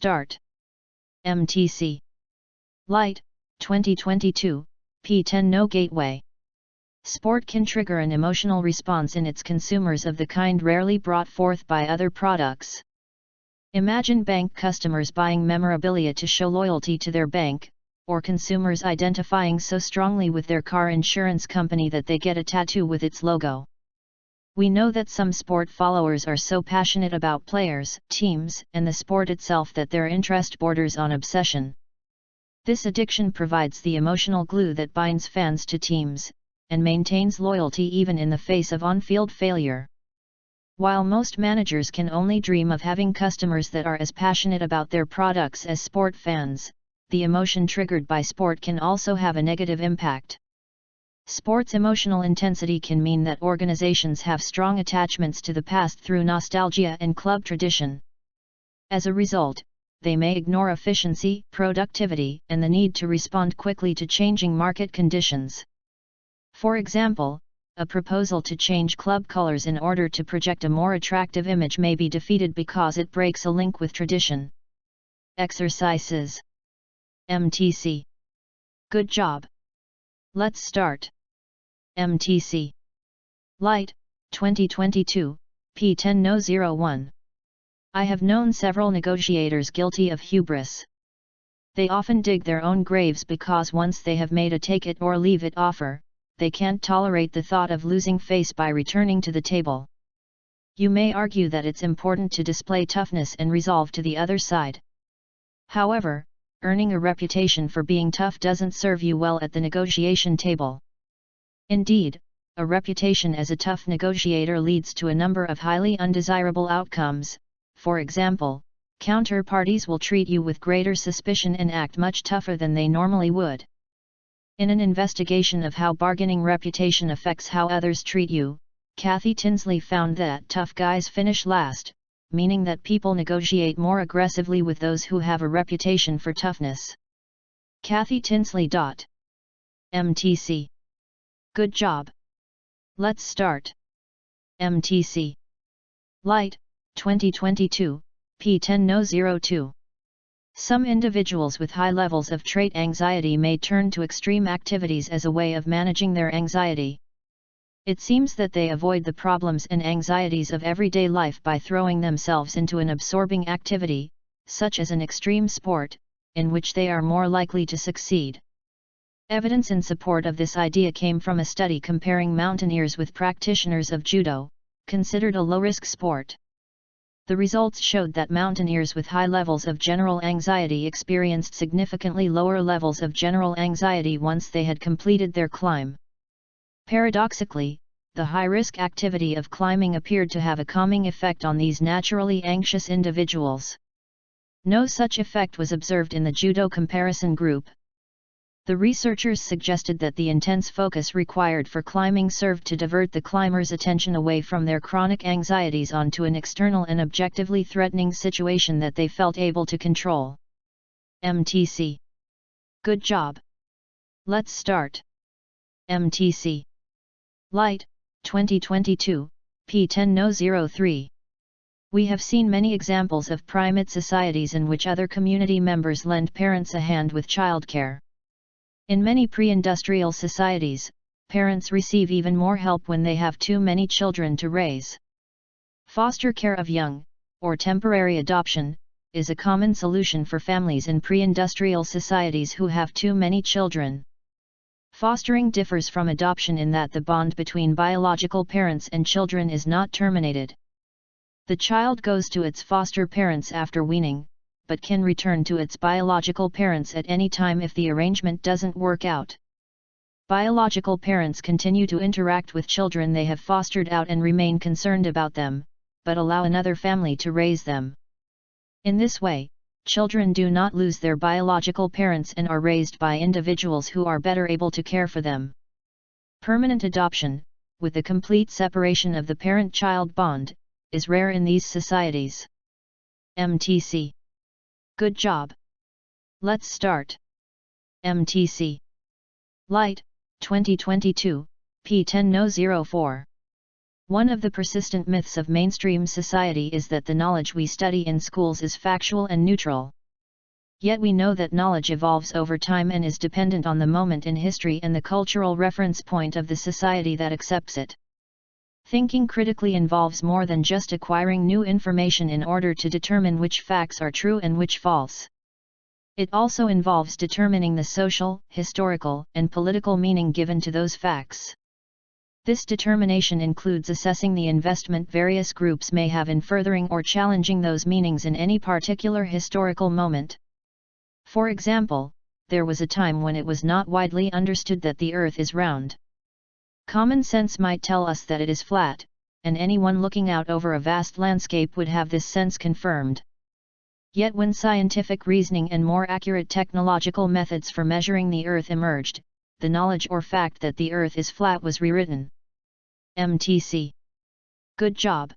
start. MTC. Light, 2022, P10 No Gateway. Sport can trigger an emotional response in its consumers of the kind rarely brought forth by other products. Imagine bank customers buying memorabilia to show loyalty to their bank, or consumers identifying so strongly with their car insurance company that they get a tattoo with its logo. We know that some sport followers are so passionate about players, teams, and the sport itself that their interest borders on obsession. This addiction provides the emotional glue that binds fans to teams, and maintains loyalty even in the face of on-field failure. While most managers can only dream of having customers that are as passionate about their products as sport fans, the emotion triggered by sport can also have a negative impact. Sports' emotional intensity can mean that organizations have strong attachments to the past through nostalgia and club tradition. As a result, they may ignore efficiency, productivity, and the need to respond quickly to changing market conditions. For example, a proposal to change club colors in order to project a more attractive image may be defeated because it breaks a link with tradition. Exercises. MTC. Good job. Let's start. MTC. Light, 2022, P10 No 01. I have known several negotiators guilty of hubris. They often dig their own graves because once they have made a take-it-or-leave-it offer, they can't tolerate the thought of losing face by returning to the table. You may argue that it's important to display toughness and resolve to the other side. However, earning a reputation for being tough doesn't serve you well at the negotiation table. Indeed, a reputation as a tough negotiator leads to a number of highly undesirable outcomes. For example, counterparties will treat you with greater suspicion and act much tougher than they normally would. In an investigation of how bargaining reputation affects how others treat you, Kathy Tinsley found that tough guys finish last, meaning that people negotiate more aggressively with those who have a reputation for toughness. Kathy Tinsley. MTC. Good job. Let's start. MTC. Light, 2022, P10 No 02. Some individuals with high levels of trait anxiety may turn to extreme activities as a way of managing their anxiety. It seems that they avoid the problems and anxieties of everyday life by throwing themselves into an absorbing activity, such as an extreme sport, in which they are more likely to succeed. Evidence in support of this idea came from a study comparing mountaineers with practitioners of judo, considered a low-risk sport. The results showed that mountaineers with high levels of general anxiety experienced significantly lower levels of general anxiety once they had completed their climb. Paradoxically, the high-risk activity of climbing appeared to have a calming effect on these naturally anxious individuals. No such effect was observed in the judo comparison group. The researchers suggested that the intense focus required for climbing served to divert the climbers' attention away from their chronic anxieties onto an external and objectively threatening situation that they felt able to control. MTC. Good job. Let's start. MTC. Light, 2022, P10 No 03. We have seen many examples of primate societies in which other community members lend parents a hand with childcare. In many pre-industrial societies, parents receive even more help when they have too many children to raise. Foster care of young, or temporary adoption, is a common solution for families in pre-industrial societies who have too many children. Fostering differs from adoption in that the bond between biological parents and children is not terminated. The child goes to its foster parents after weaning, but can return to its biological parents at any time if the arrangement doesn't work out. Biological parents continue to interact with children they have fostered out and remain concerned about them, but allow another family to raise them. In this way, children do not lose their biological parents and are raised by individuals who are better able to care for them. Permanent adoption, with the complete separation of the parent-child bond, is rare in these societies. MTC. Good job. Let's start. MTC. Light, 2022, P10 No 04. One of the persistent myths of mainstream society is that the knowledge we study in schools is factual and neutral. Yet we know that knowledge evolves over time and is dependent on the moment in history and the cultural reference point of the society that accepts it. Thinking critically involves more than just acquiring new information in order to determine which facts are true and which false. It also involves determining the social, historical, and political meaning given to those facts. This determination includes assessing the investment various groups may have in furthering or challenging those meanings in any particular historical moment. For example, there was a time when it was not widely understood that the Earth is round. Common sense might tell us that it is flat, and anyone looking out over a vast landscape would have this sense confirmed. Yet when scientific reasoning and more accurate technological methods for measuring the Earth emerged, the knowledge or fact that the Earth is flat was rewritten. MTC. Good job.